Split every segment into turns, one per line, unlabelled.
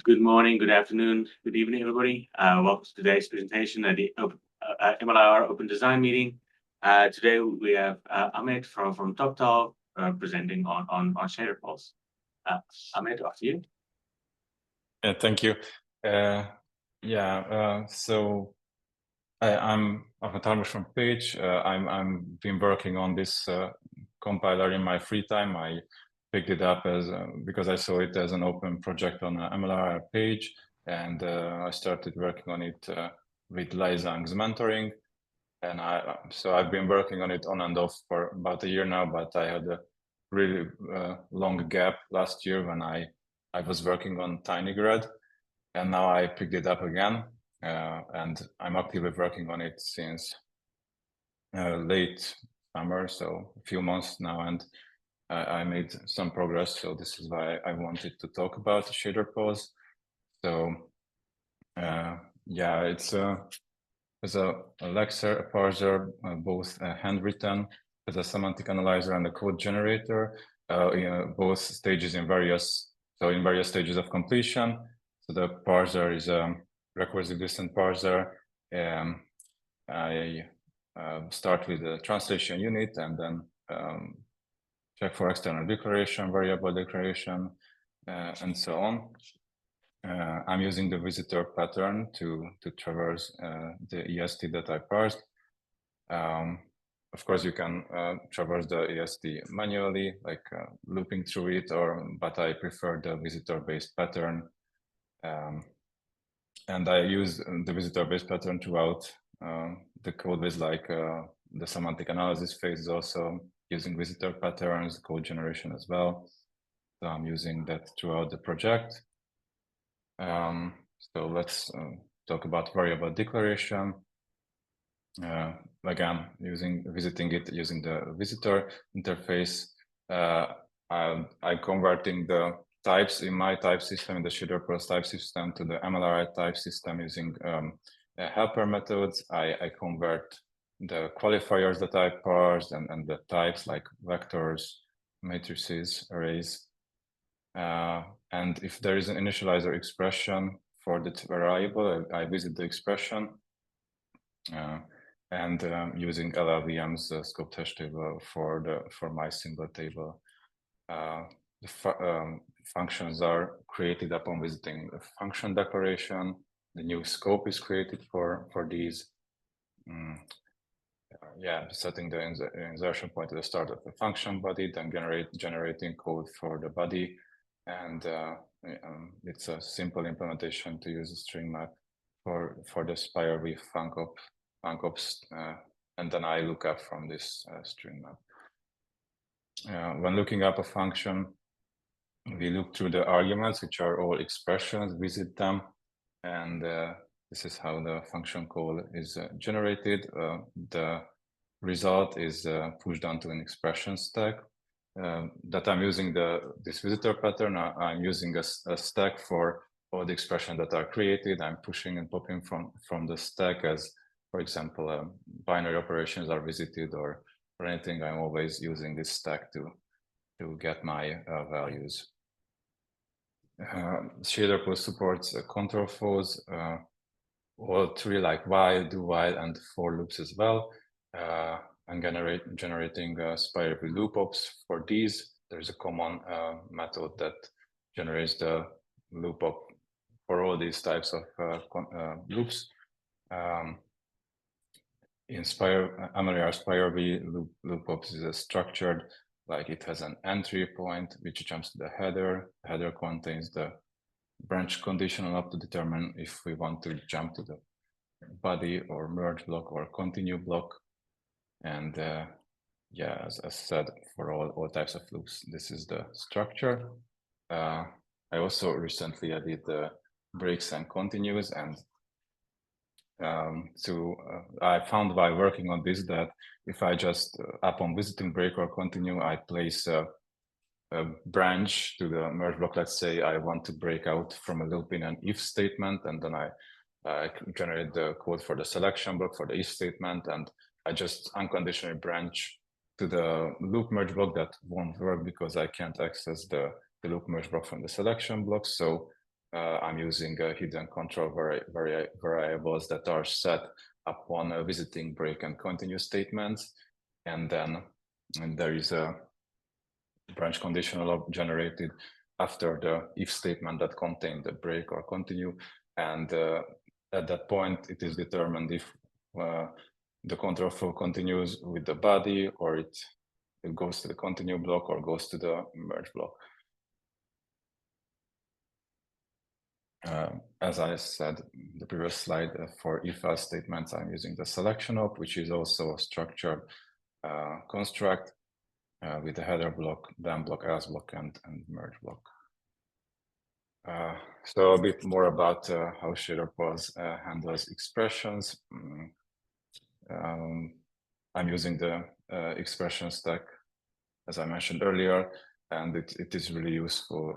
Good morning, good afternoon, good evening, everybody. Welcome to today's presentation at the MLIR Open Design meeting. Today we have Amit from TopTal presenting on Shaderpulse. Amit, after you.
Thank you. So I'm Ahmed from Page. I'm been working on this compiler in my free time. I picked it up as because I saw it as an open project on MLIR Page, and I started working on it with Lai Zhang's mentoring. And so I've been working on it on and off for about a year now, but I had a really long gap last year when I was working on TinyGrad, and now I picked it up again, and I'm actively working on it since late summer, so a few months now, and I made some progress. So this is why I wanted to talk about Shaderpulse. So yeah, it's a Lexer, a parser, both handwritten, as a semantic analyzer and a code generator, both stages in various stages of completion. So the parser is a recursive distant parser. I start with the translation unit and then check for external declaration, variable declaration, and so on. I'm using the visitor pattern to traverse the EST that I parsed. Of course, you can traverse the EST manually, like looping through it, but I prefer the visitor-based pattern. And I use the visitor-based pattern throughout the code base, like the semantic analysis phase is also using visitor patterns, code generation as well. So I'm using that throughout the project. So let's talk about variable declaration. Again, visiting it using the visitor interface. I'm converting the types in my type system, in the Shaderpulse type system, to the MLIR type system using helper methods. I convert the qualifiers that I parsed and the types like vectors, matrices, arrays. And if there is an initializer expression for the variable, I visit the expression and using LLVM's scoped hash table for my symbol table. The functions are created upon visiting the function declaration. The new scope is created for these. Setting the insertion point at the start of the function body, then generating code for the body. And it's a simple implementation to use a string map for the SPIR-V funcops, and then I look up from this string map. When looking up a function, we look through the arguments, which are all expressions, visit them, and this is how the function call is generated. The result is pushed onto an expression stack. That I'm using this visitor pattern. I'm using a stack for all the expressions that are created. I'm pushing and popping from the stack as, for example, binary operations are visited or anything. I'm always using this stack to get my values. Shaderpulse supports control flows, all three, like while, do while, and for loops as well. I'm generating SPIR-V loop ops for these. There's a common method that generates the loop op for all these types of loops. In MLIR SPIR-V, loop ops is structured, like it has an entry point which jumps to the header. The header contains the branch conditional up to determine if we want to jump to the body or merge block or continue block. And as I said, for all types of loops, this is the structure. I also recently added the breaks and continues, and I found by working on this that if I just upon visiting break or continue, I place a branch to the merge block. Let's say I want to break out from a loop in an if statement, and then I generate the code for the selection block for the if statement, and I just unconditionally branch to the loop merge block. That won't work because I can't access the loop merge block from the selection block. So I'm using hidden control variables that are set upon visiting break and continue statements. And then there is a branch conditional generated after the if statement that contained the break or continue. And at that point, it is determined if the control flow continues with the body, or it goes to the continue block or goes to the merge block. As I said in the previous slide, for if-else statements, I'm using the selection op, which is also a structured construct with the header block, then block, else block, and merge block. So a bit more about how Shaderpulse handles expressions. I'm using the expression stack, as I mentioned earlier, and it is really useful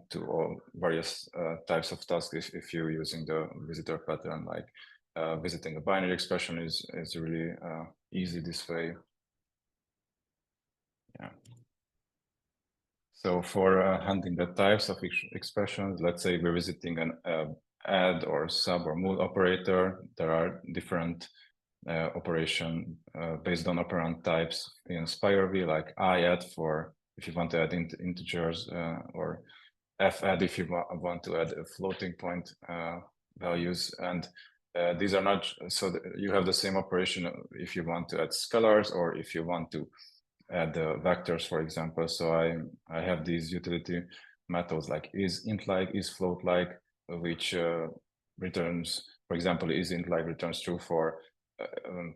to all various types of tasks. If you're using the visitor pattern, like visiting a binary expression is really easy this way. Yeah. So for handling the types of expressions, let's say we're visiting an add or sub or mul operator. There are different operation based on operand types in SPIR-V, like iadd for if you want to add integers, or fadd if you want to add floating point values. And these are not, so you have the same operation if you want to add scalars or if you want to add vectors, for example. So I have these utility methods like isInt-like, isFloat-like, which returns, for example, isInt-like returns true for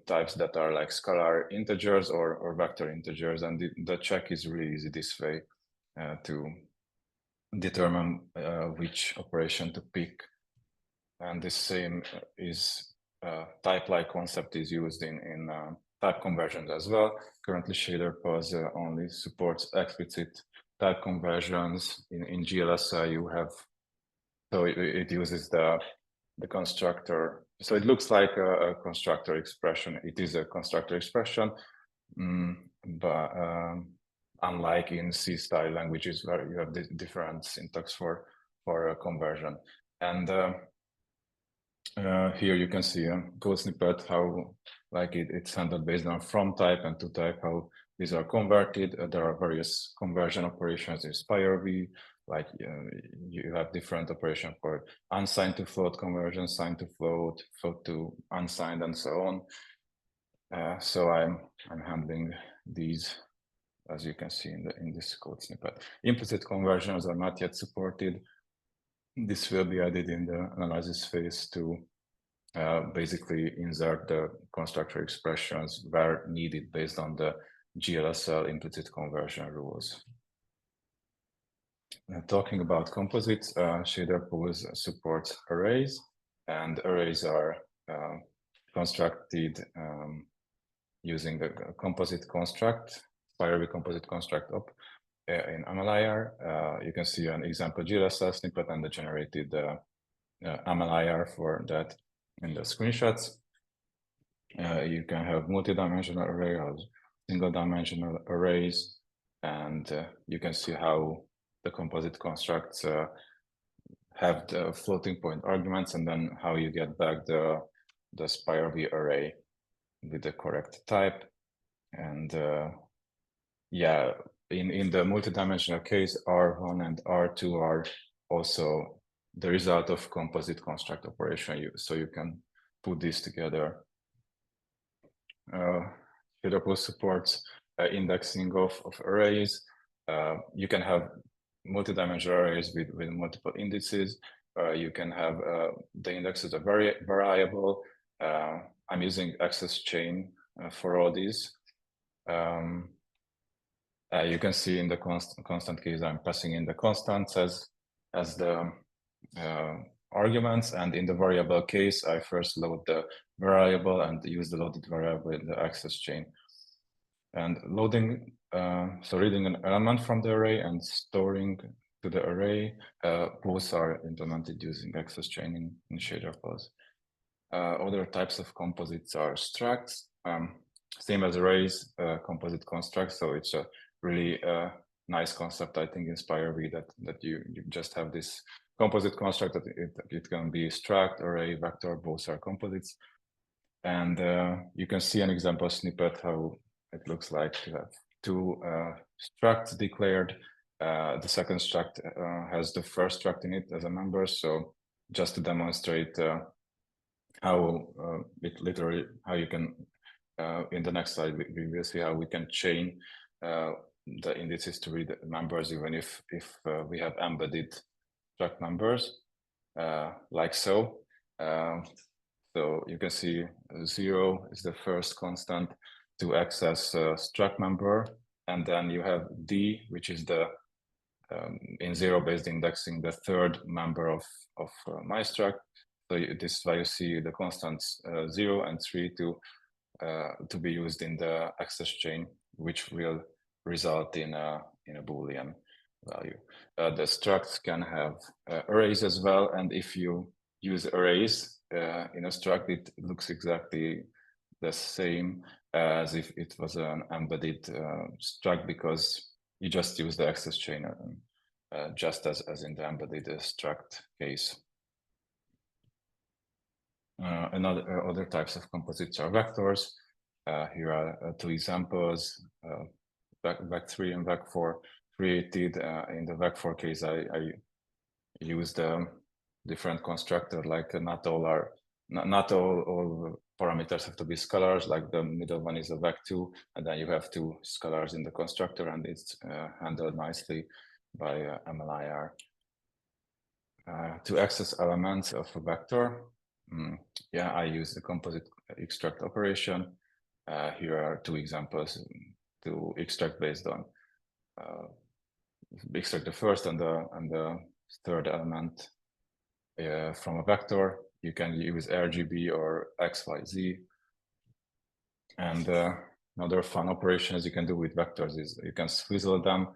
types that are like scalar integers or vector integers, and the check is really easy this way to determine which operation to pick. And the same is type-like concept is used in type conversions as well. Currently, Shaderpulse only supports explicit type conversions. In GLSL, you have, so it uses the constructor. So it looks like a constructor expression. It is a constructor expression, but unlike in C-style languages where you have the different syntax for a conversion. And here you can see a code snippet how like it's handled based on from type and to type, how these are converted. There are various conversion operations in SPIR-V, like you have different operations for unsigned to float conversion, signed to float, float to unsigned, and so on. So I'm handling these, as you can see in this code snippet. Implicit conversions are not yet supported. This will be added in the analysis phase to basically insert the constructor expressions where needed based on the GLSL implicit conversion rules. Talking about composites, Shaderpulse supports arrays, and arrays are constructed using the composite construct, SPIR-V composite construct up in MLIR. You can see an example GLSL snippet and the generated MLIR for that in the screenshots. You can have multi-dimensional array or single-dimensional arrays, and you can see how the composite constructs have the floating point arguments, and then how you get back the SPIR-V array with the correct type. And yeah, in the multi-dimensional case, R1 and R2 are also the result of composite construct operation, so you can put these together. Shaderpulse supports indexing of arrays. You can have multi-dimensional arrays with multiple indices. You can have the index as a variable. I'm using access chain for all these. You can see in the constant case, I'm passing in the constants as the arguments, and in the variable case, I first load the variable and use the loaded variable in the access chain. And loading, so reading an element from the array and storing to the array, both are implemented using access chain in Shaderpulse. Other types of composites are structs, same as arrays, composite constructs, so it's a really nice concept, I think, in SPIR-V that you just have this composite construct that it can be struct, array, vector, both are composites. And you can see an example snippet how it looks like. You have two structs declared. The second struct has the first struct in it as a member. So just to demonstrate how how you can, in the next slide, we will see how we can chain the indices to read members, even if we have embedded struct members, like so. So you can see 0 is the first constant to access struct member, and then you have D, which is the in zero-based indexing, the third member of my struct. So this is why you see the constants 0 and 3 to be used in the access chain, which will result in a Boolean value. The structs can have arrays as well, and if you use arrays in a struct, it looks exactly the same as if it was an embedded struct, because you just use the access chain just as in the embedded struct case. Other types of composites are vectors. Here are two examples, vec3 and vec4 created. In the vec4 case, I used different constructor, like not all parameters have to be scalars, like the middle one is a vec2, and then you have two scalars in the constructor, and it's handled nicely by MLIR. To access elements of a vector, yeah, I use the composite extract operation. Here are two examples to extract based on extract the first and the third element from a vector. You can use RGB or XYZ. And another fun operations you can do with vectors is you can swizzle them.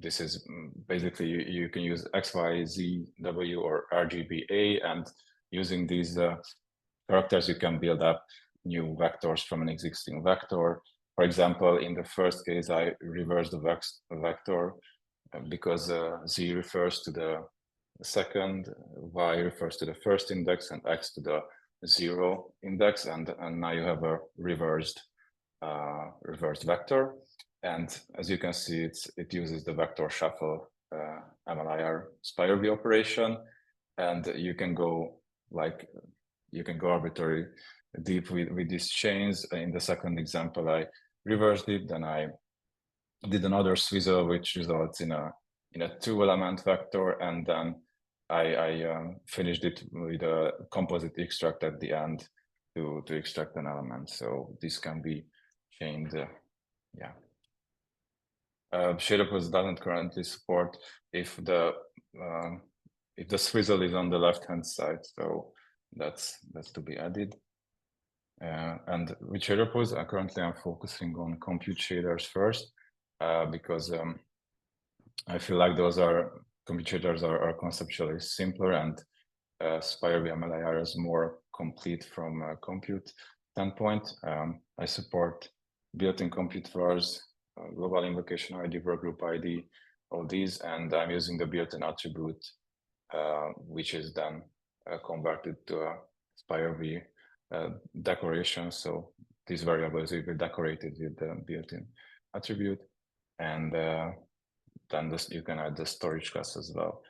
This is basically you can use XYZW or RGBA, and using these characters you can build up new vectors from an existing vector. For example, in the first case, I reversed the vector because Z refers to the second, Y refers to the first index, and X to the 0 index, and now you have a reversed vector. And as you can see, it uses the vector shuffle MLIR SPIR-V operation, and you can go arbitrary deep with these chains. In the second example, I reversed it, then I did another swizzle, which results in a 2-element vector, and then I finished it with a composite extract at the end to extract an element. So this can be chained, yeah. Shaderpulse doesn't currently support if the swizzle is on the left-hand side, so that's to be added. And with Shaderpulse, currently I'm focusing on compute shaders first, because I feel like compute shaders are conceptually simpler, and SPIR-V MLIR is more complete from a compute standpoint. I support built-in compute vars, global invocation ID, workgroup ID, all these, and I'm using the built-in attribute, which is then converted to a SPIR-V decoration. So these variables will be decorated with the built-in attribute, and then you can add the storage class as well.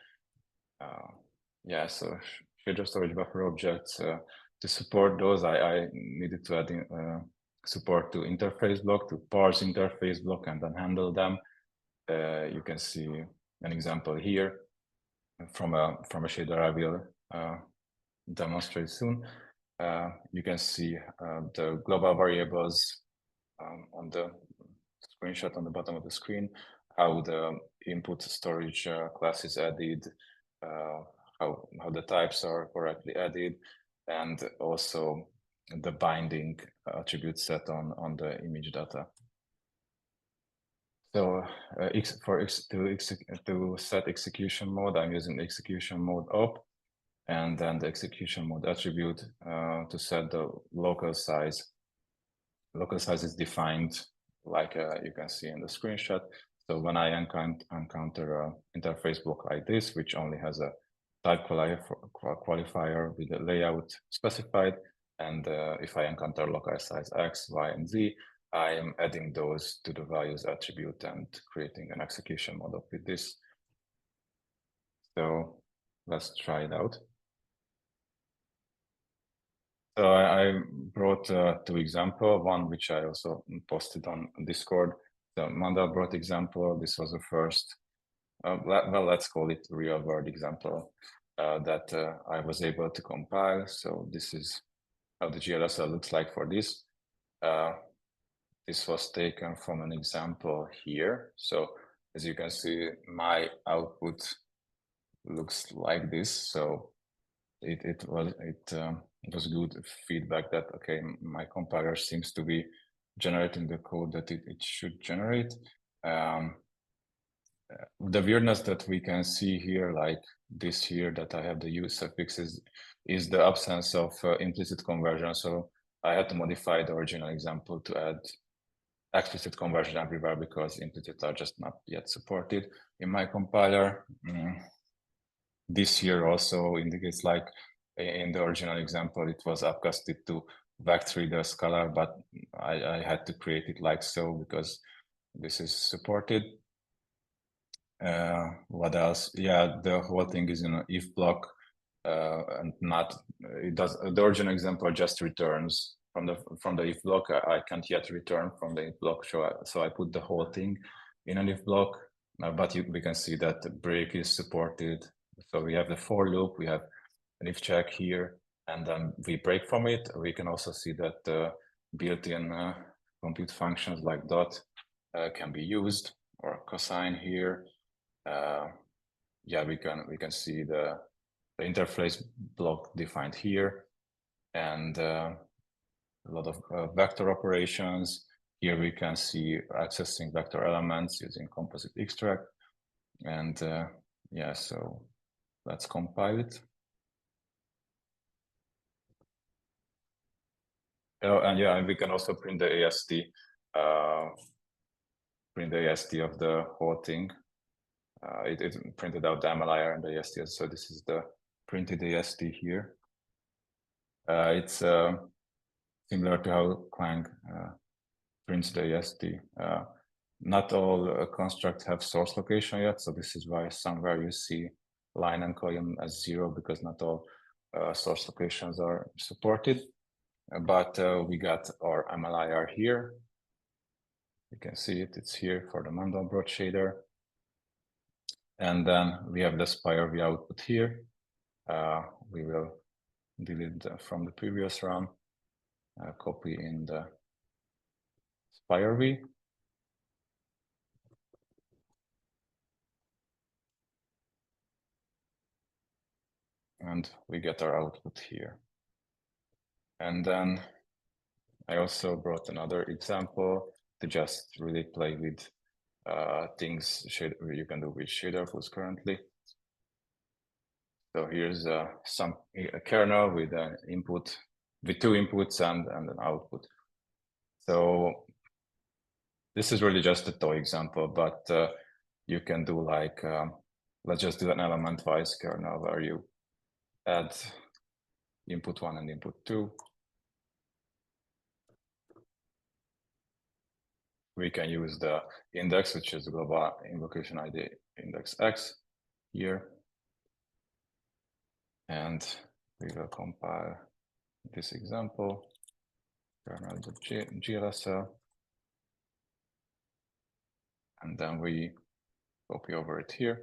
Yeah, so shader storage buffer objects, to support those, I needed to add support to interface block, to parse interface block, and then handle them. You can see an example here from a shader I will demonstrate soon. You can see the global variables on the screenshot on the bottom of the screen, how the input storage class is added, how the types are correctly added, and also the binding attribute set on the image data. So to set execution mode, I'm using execution mode op, and then the execution mode attribute to set the local size. Local size is defined like you can see in the screenshot. So when I encounter an interface block like this, which only has a type qualifier with a layout specified, and if I encounter local size X, Y, and Z, I am adding those to the values attribute and creating an execution model with this. So let's try it out. So I brought two examples, one which I also posted on Discord. The Mandelbrot example, this was the first, well, let's call it real world example that I was able to compile. So this is how the GLSL looks like for this. This was taken from an example here. So as you can see, my output looks like this. So it was good feedback that, okay, my compiler seems to be generating the code that it should generate. The weirdness that we can see here, like this here, that I have the use suffixes, is the absence of implicit conversion. So I had to modify the original example to add explicit conversion everywhere because implicit are just not yet supported in my compiler. This here also indicates, like in the original example, it was upcasted to vect3 the scalar, but I had to create it like so because this is supported. What else? Yeah, the whole thing is in an if block, and not it does. The original example just returns from the if block. I can't yet return from the if block, so I put the whole thing in an if block. But we can see that the break is supported. So we have the for loop, we have an if check here, and then we break from it. We can also see that the built-in compute functions like dot can be used, or cosine here. Yeah, we can see the interface block defined here, and a lot of vector operations. Here we can see accessing vector elements using composite extract, and yeah, so let's compile it. Oh, and yeah, and we can also print the AST, of the whole thing. It printed out the MLIR and the AST, so this is the printed AST here. It's similar to how Clang prints the AST. Not all constructs have source location yet, so this is why somewhere you see line and column as 0, because not all source locations are supported. But we got our MLIR here. You can see it, it's here for the Mandelbrot shader. And then we have the SPIR-V output here. We will delete from the previous run, copy in the SPIR-V. And we get our output here. And then I also brought another example to just really play with things you can do with Shaderpulse currently. So here's a kernel with an input, with 2 inputs and an output. So this is really just a toy example, but you can do like, let's just do an element-wise kernel where you add input 1 and input 2. We can use the index, which is the global invocation ID index X here. And we will compile this example, kernel.glsl. And then we copy over it here.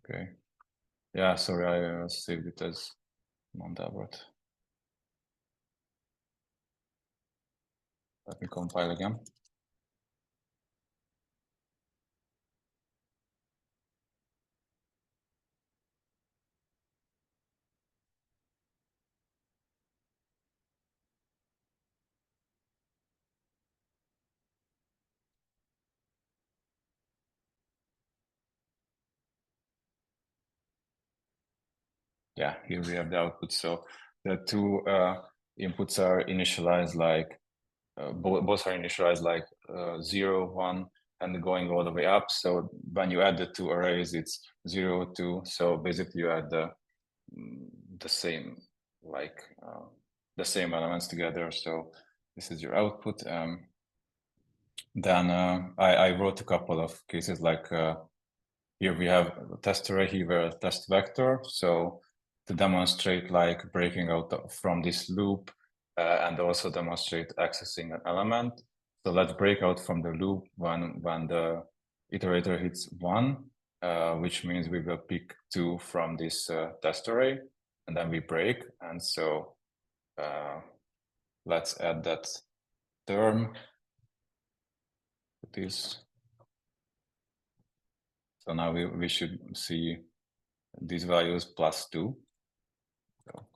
Okay. Yeah, sorry, I saved it as Mandelbrot. Let me compile again. yeah, here we have the output. So the two inputs are initialized like both are initialized like 0, 1, and going all the way up. So when you add the two arrays, it's 0, 2. So basically, you add the same like the same elements together. So this is your output. Then I wrote a couple of cases like here we have a test array, here a test vector. So to demonstrate like breaking out from this loop and also demonstrate accessing an element. So let's break out from the loop when the iterator hits 1, which means we will pick 2 from this test array, and then we break. And so let's add that term to this. So now we should see these values plus 2. So.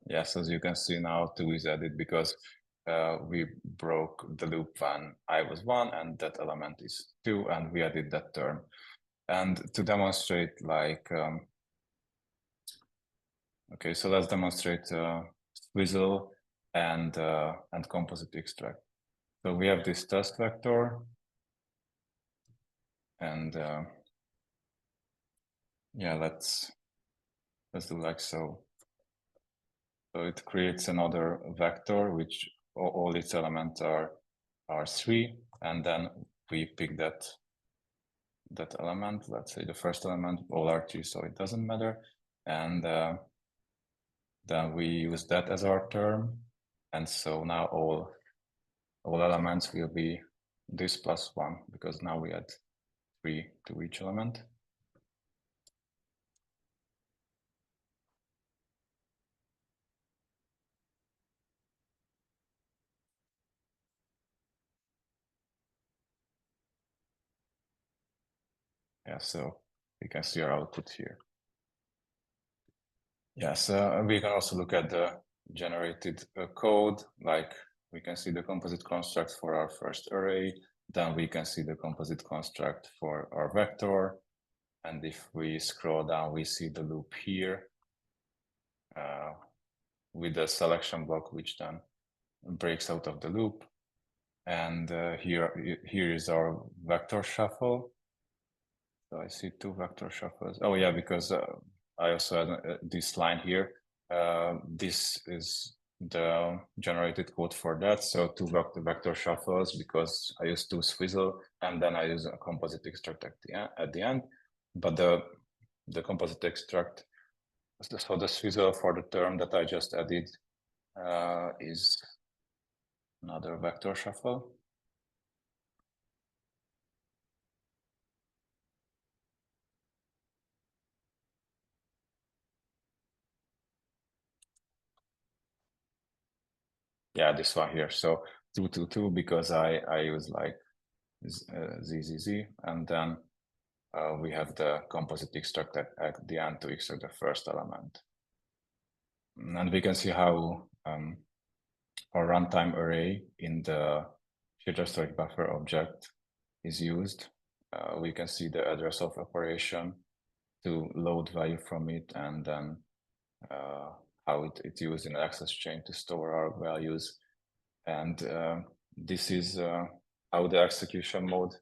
Yes, as you can see now, 2 is added because we broke the loop when I was 1 and that element is 2, and we added that term. And to demonstrate like, okay, so let's demonstrate swizzle and composite extract. So we have this test vector, and yeah, let's do like so. So it creates another vector which all its elements are 3, and then we pick that element. Let's say the first element, all are 3, so it doesn't matter. And then we use that as our term, and so now all elements will be this plus 1 because now we add 3 to each element. Yeah, so we can see our output here. Yes, we can also look at the generated code, like we can see the composite construct for our first array, then we can see the composite construct for our vector, and if we scroll down, we see the loop here with the selection block, which then breaks out of the loop. And here is our vector shuffle. So I see 2 vector shuffles. Oh yeah, because I also had this line here. This is the generated code for that. So 2 vector shuffles because I use 2 swizzle, and then I use a composite extract at the end. But the composite extract, so the swizzle for the term that I just added is another vector shuffle. Yeah, this one here. So 2, 2, 2 because I use like z, and then we have the composite extract at the end to extract the first element. And we can see how our runtime array in the shader storage buffer object is used. We can see the address of operation to load value from it, and then how it's used in the access chain to store our values. And this is how the execution mode,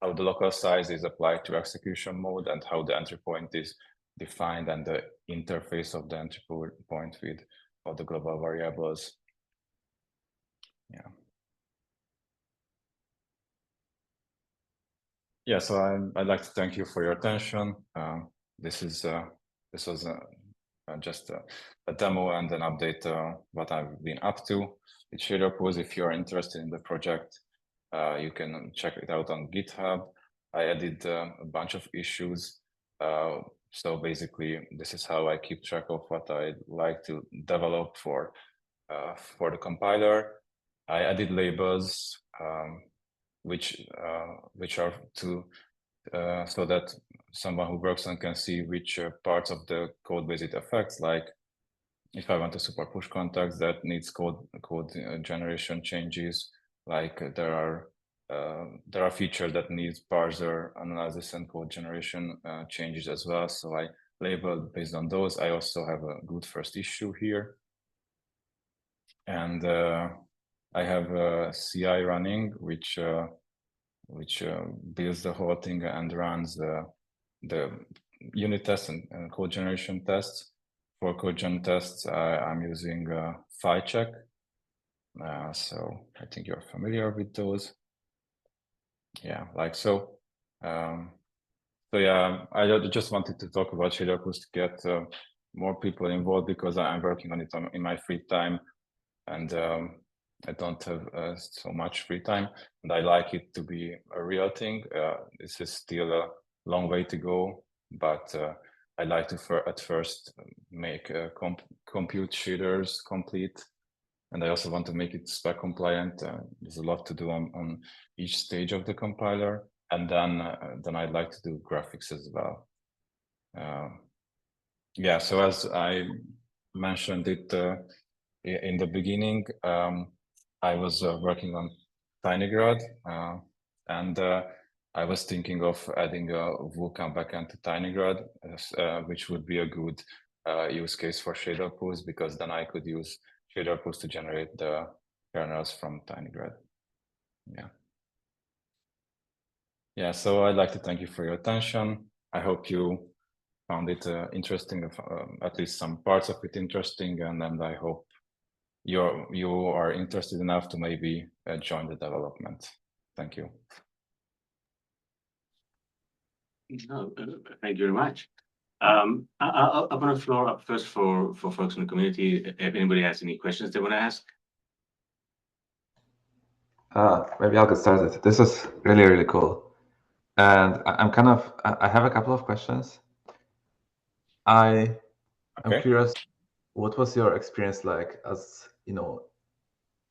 how the local size is applied to execution mode, and how the entry point is defined, and the interface of the entry point with all the global variables. Yeah. Yeah, so I'd like to thank you for your attention. This was just a demo and an update what I've been up to with Shaderpulse. If you're interested in the project, you can check it out on GitHub. I added a bunch of issues. So basically, this is how I keep track of what I like to develop for the compiler. I added labels, which are to so that someone who works on can see which parts of the code base it affects, like if I want to support push contacts that needs code generation changes, like there are features that needs parser analysis and code generation changes as well. So I labeled based on those. I also have a good first issue here, and I have a CI running, which builds the whole thing and runs the unit tests and code generation tests. For code gen tests, I'm using check. So I think you're familiar with those. Yeah, like so. So yeah, I just wanted to talk about Shaderpulse to get more people involved, because I'm working on it in my free time, and I don't have so much free time, and I like it to be a real thing. This is still a long way to go, but I like to at first make compute shaders complete, and I also want to make it SPIR compliant. There's a lot to do on each stage of the compiler, and then I'd like to do graphics as well. Yeah, so as I mentioned it in the beginning, I was working on TinyGrad, and I was thinking of adding a Vulkan backend to TinyGrad, which would be a good use case for Shaderpulse, because then I could use Shaderpulse to generate the kernels from TinyGrad. Yeah, so I'd like to thank you for your attention. I hope you found it interesting, at least some parts of it interesting, and I hope you are interested enough to maybe join the development. Thank you.
No, thank you very much. I'll open the floor up first for folks in the community. If anybody has any questions they want to ask.
Maybe I'll get started. This is really, really cool. And I have a couple of questions. I'm curious, what was your experience like as,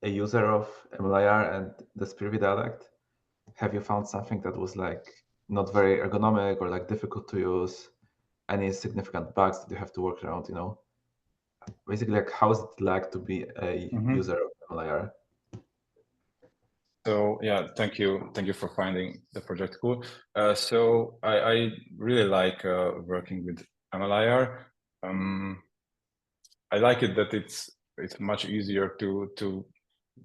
a user of MLIR and the SPIR-V dialect? Have you found something that was like not very ergonomic or like difficult to use? Any significant bugs that you have to work around, Basically, like, how is it like to be a user of MLIR?
So yeah, thank you for finding the project cool. So I really like working with MLIR. I like it that it's much easier to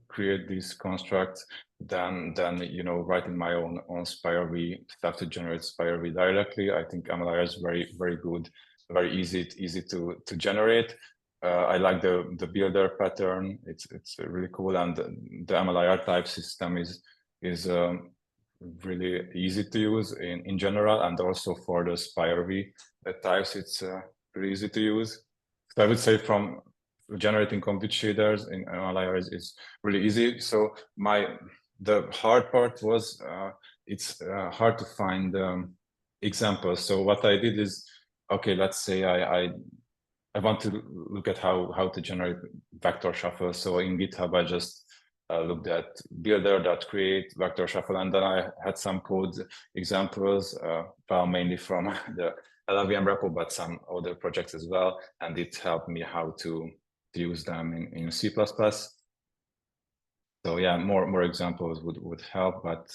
create these constructs than writing my own SPIR-V stuff to generate SPIR-V directly. I think MLIR is very good, very easy to generate. I like the builder pattern. It's really cool, and the MLIR type system is really easy to use in general, and also for the SPIR-V types, it's pretty easy to use. So I would say from generating compute shaders in MLIR is really easy. So the hard part was it's hard to find examples. So what I did is, okay, let's say I want to look at how to generate vector shuffle. So in GitHub, I just looked at builder.create vector shuffle, and then I had some code examples, mainly from the LLVM repo, but some other projects as well, and it helped me how to use them in C++. So yeah, more examples would help, but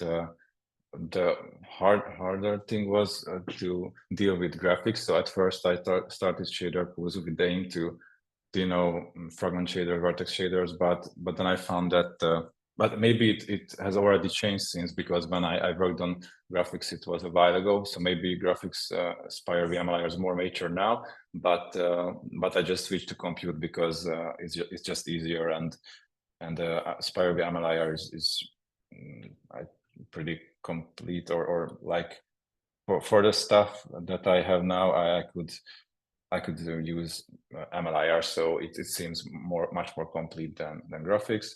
the harder thing was to deal with graphics. So at first I started Shaderpulse with the aim to fragment shader, vertex shaders, but then I found that but maybe it has already changed since, because when I worked on graphics, it was a while ago. So maybe graphics SPIR-V MLIR is more mature now, but I just switched to compute because it's just easier, and SPIR-V MLIR is pretty complete, or like for the stuff that I have now, I could use MLIR, so it seems much more complete than graphics.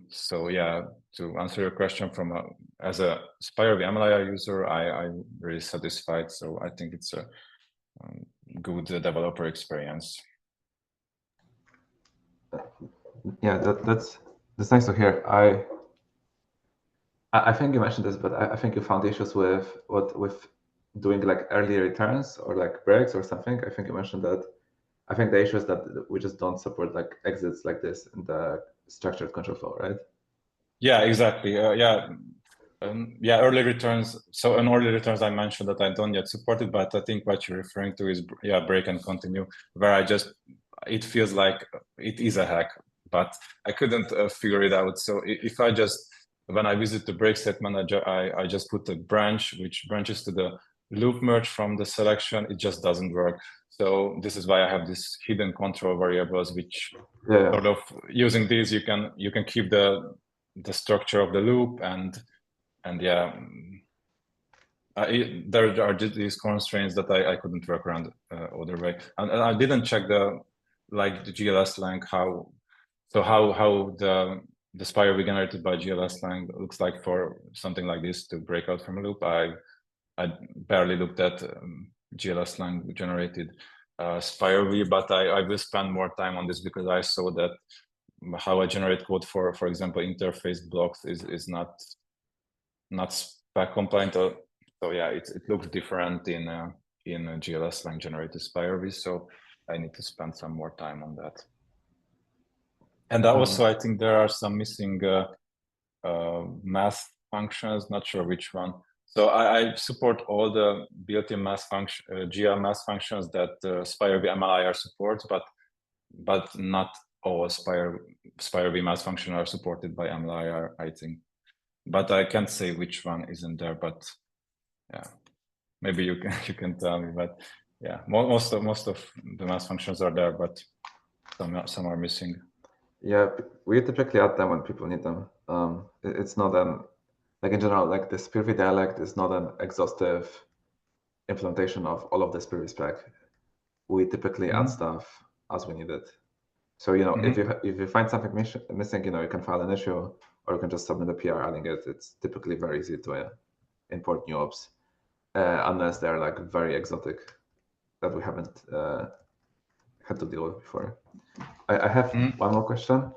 So yeah, to answer your question, as a SPIR-V MLIR user, I'm really satisfied. So I think it's a good developer experience.
Yeah, that's nice to hear. I think you mentioned this, but I think you found issues with doing like early returns or like breaks or something. I think you mentioned that. I think the issue is that we just don't support like exits like this in the structured control flow, right?
Yeah, exactly. Yeah, early returns. So in early returns, I mentioned that I don't yet support it, but I think what you're referring to is break and continue, where it feels like it is a hack, but I couldn't figure it out. So if I just, when I visit the break state manager, I just put a branch which branches to the loop merge from the selection. It just doesn't work. So this is why I have this hidden control variables, which sort of using these, you can keep the structure of the loop and yeah, there are just these constraints that I couldn't work around other way. And I didn't check the GLSL how the SPIR-V generated by GLSL looks like for something like this to break out from a loop. I barely looked at GLSL generated SPIR-V, but I will spend more time on this because I saw that how I generate code for example, interface blocks is not spec compliant. So yeah, it looks different in GLSL generated SPIR-V. So I need to spend some more time on that. And also, I think there are some missing math functions. Not sure which one. So I support all the built-in math function, GL math functions that SPIR-V MLIR supports, but not all SPIR-V math functions are supported by MLIR, I think. But I can't say which one isn't there. But yeah, maybe you can tell me. But yeah, most of the math functions are there, but some are missing.
Yeah, we typically add them when people need them. It's not like in general, like the SPIR-V dialect is not an exhaustive implementation of all of the SPIR-V spec. We typically add stuff as we need it. So if you find something missing, you can file an issue, or you can just submit a PR adding it. It's typically very easy to import new ops, unless they're like very exotic that we haven't had to deal with before. I have one more question.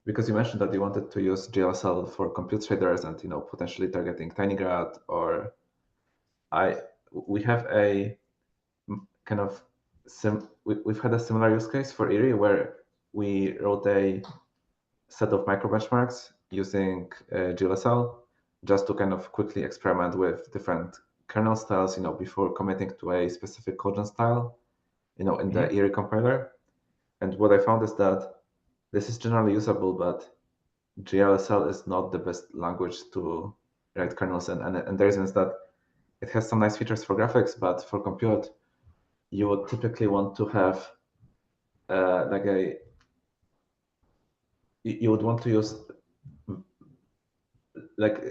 Because you mentioned that you wanted to use GLSL for compute shaders and potentially targeting TinyGrad, or we have a kind of we've had a similar use case for Erie where we wrote a set of micro benchmarks using GLSL just to kind of quickly experiment with different kernel styles, before committing to a specific codegen style, in the Erie compiler. And what I found is that this is generally usable, but GLSL is not the best language to write kernels in. And the reason is that it has some nice features for graphics, but for compute, you would typically want to have you would want to use,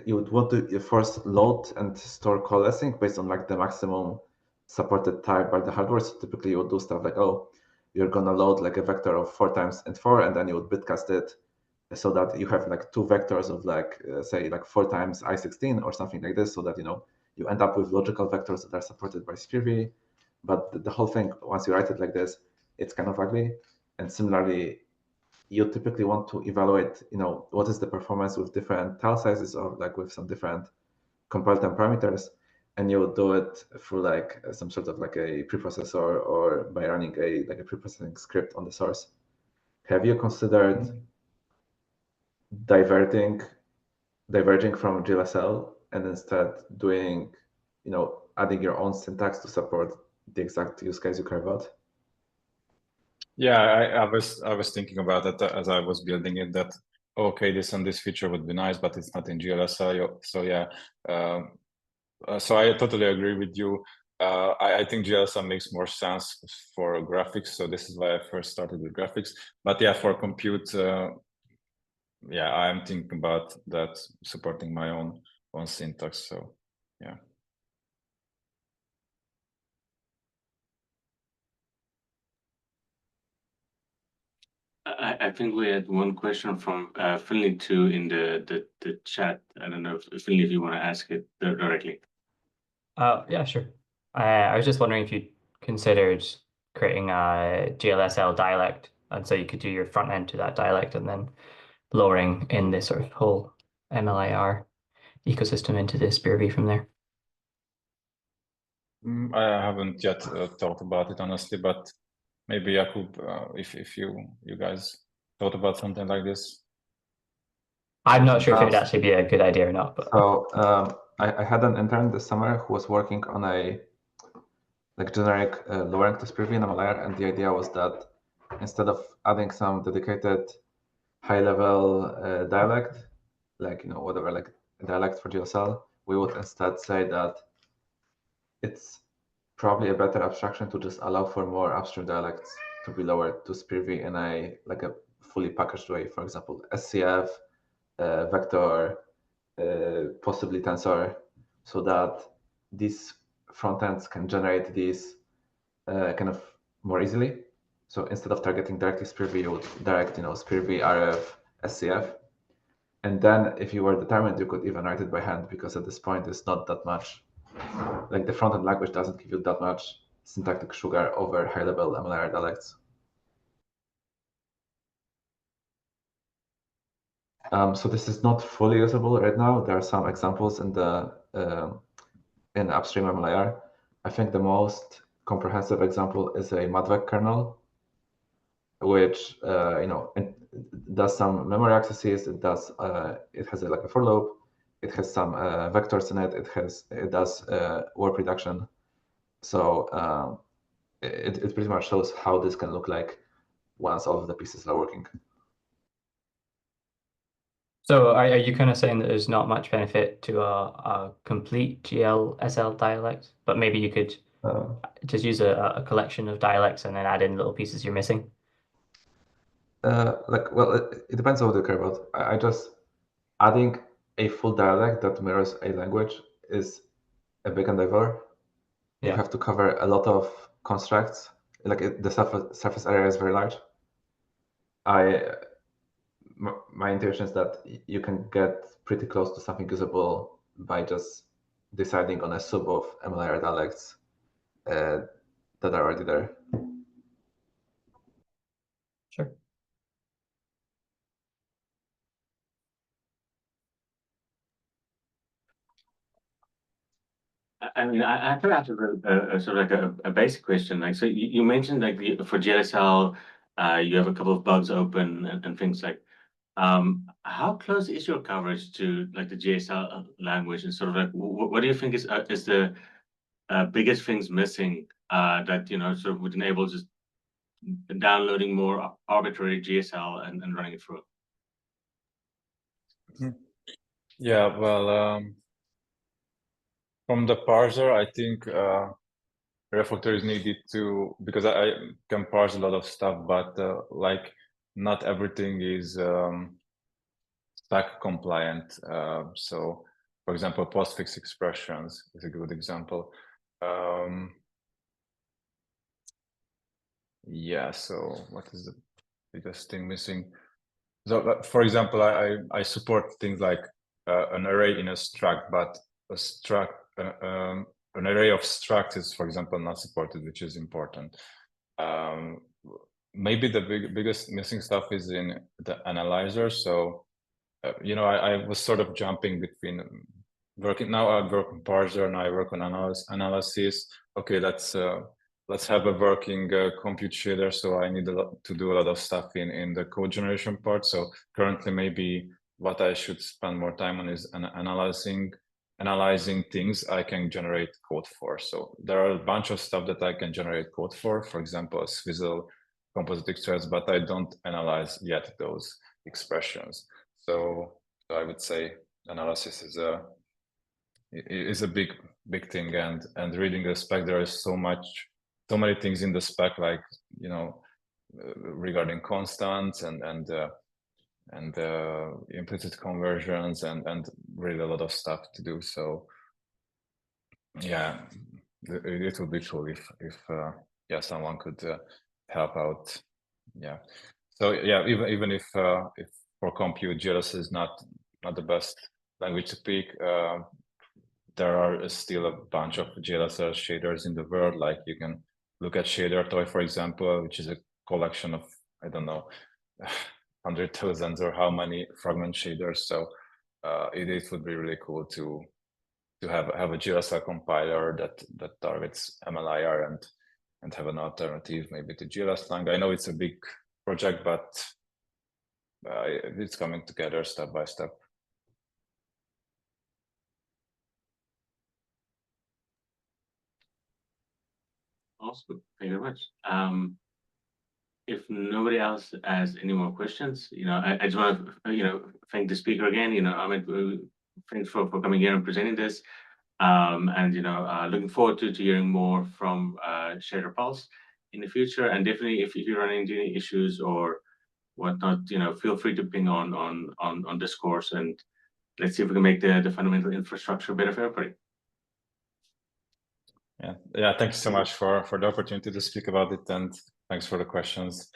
you would want to first load and store coalescing based on the maximum supported type by the hardware. So typically you would do stuff like, oh, you're gonna load a vector of 4 times int4, and then you would bitcast it so that you have 2 vectors of say 4 times I16 or something like this, so that you end up with logical vectors that are supported by SPIR-V. But the whole thing, once you write it like this, it's kind of ugly. And similarly, you typically want to evaluate, what is the performance with different tile sizes, or with some different compile time parameters, and you would do it through some sort of a preprocessor, or by running a preprocessing script on the source. Have you considered diverging from GLSL and instead doing, adding your own syntax to support the exact use case you care about?
Yeah, I was thinking about it as I was building it, that okay, this and this feature would be nice, but it's not in GLSL. So yeah, so I totally agree with you. I think GLSL makes more sense for graphics, so this is why I first started with graphics. But yeah, for compute, yeah, I'm thinking about that, supporting my own syntax. So yeah.
I think we had one question from Finley too in the chat. I don't know if Finley, if you want to ask it directly.
Yeah, sure. I was just wondering if you considered creating a GLSL dialect, and so you could do your front end to that dialect and then lowering in this sort of whole MLIR ecosystem into the SPIR-V from there.
I haven't yet thought about it honestly, but maybe Jakub, if you guys thought about something like this.
I'm not sure if it'd actually be a good idea or not. But
so I had an intern this summer who was working on a generic lowering to SPIR-V in MLIR, and the idea was that instead of adding some dedicated high-level dialect, whatever, like dialect for GLSL, we would instead say that it's probably a better abstraction to just allow for more upstream dialects to be lowered to SPIR-V in a fully packaged way. For example, SCF, vector, possibly tensor, so that these front ends can generate these kind of more easily. So instead of targeting directly SPIR-V, you would direct, SPIR-V, RF, SCF. And then if you were determined, you could even write it by hand, because at this point it's not that much. Like the front-end language doesn't give you that much syntactic sugar over high-level MLIR dialects. So this is not fully usable right now. There are some examples in the in upstream MLIR. I think the most comprehensive example is a MADVEC kernel, which it does some memory accesses. It does it has a for loop. It has some vectors in it. It does warp reduction. So it pretty much shows how this can look like once all of the pieces are working.
So are you kind of saying that there's not much benefit to a complete GLSL dialect, but maybe you could just use a collection of dialects and then add in little pieces you're missing?
It depends on what you care about. I just adding a full dialect that mirrors a language is a big endeavor. You have to cover a lot of constructs. The surface area is very large. My intuition is that you can get pretty close to something usable by just deciding on a sub of MLIR dialects that are already there.
Sure.
I mean, I could ask a sort of like a basic question. Like, so you mentioned like for GLSL, you have a couple of bugs open and things like. How close is your coverage to like the GLSL language, and sort of like what do you think is the biggest things missing that sort of would enable just downloading more arbitrary GSL and running it through?
Yeah, well, from the parser, I think refactor is needed to, because I can parse a lot of stuff, but not everything is stack compliant. So, for example, postfix expressions is a good example. Yeah, so what is the biggest thing missing? So, for example, I support things like an array in a struct, but a struct, an array of structs is, for example, not supported, which is important. Maybe the biggest missing stuff is in the analyzer. So, I was sort of jumping between working. Now I work on parser and I work on analysis. Okay, let's have a working compute shader. So I need to do a lot of stuff in the code generation part. So currently, maybe what I should spend more time on is analyzing things I can generate code for. So there are a bunch of stuff that I can generate code for example, Swizzle, composite threads, but I don't analyze yet those expressions. So I would say analysis is a big thing, and reading the spec, there is so many things in the spec, like regarding constants and implicit conversions and really a lot of stuff to do. So yeah, it would be cool if someone could help out. Yeah. So yeah, even if for compute GLSL is not the best language to pick, there are still a bunch of GLSL shaders in the world. Like you can look at Shadertoy, for example, which is a collection of, I don't know, 100,000 or how many fragment shaders. So it would be really cool to have a GLSL compiler that targets MLIR and have an alternative maybe to GLSlang. I know it's a big project, but it's coming together step by step.
Awesome. Thank you very much. If nobody else has any more questions, I just want to, thank the speaker again. Amit, thanks for coming here and presenting this. And looking forward to hearing more from Shaderpulse in the future. And definitely, if you run into any issues or whatnot, feel free to ping on this course, and let's see if we can make the fundamental infrastructure better for everybody.
Yeah. Thank you so much for the opportunity to speak about it, and thanks for the questions.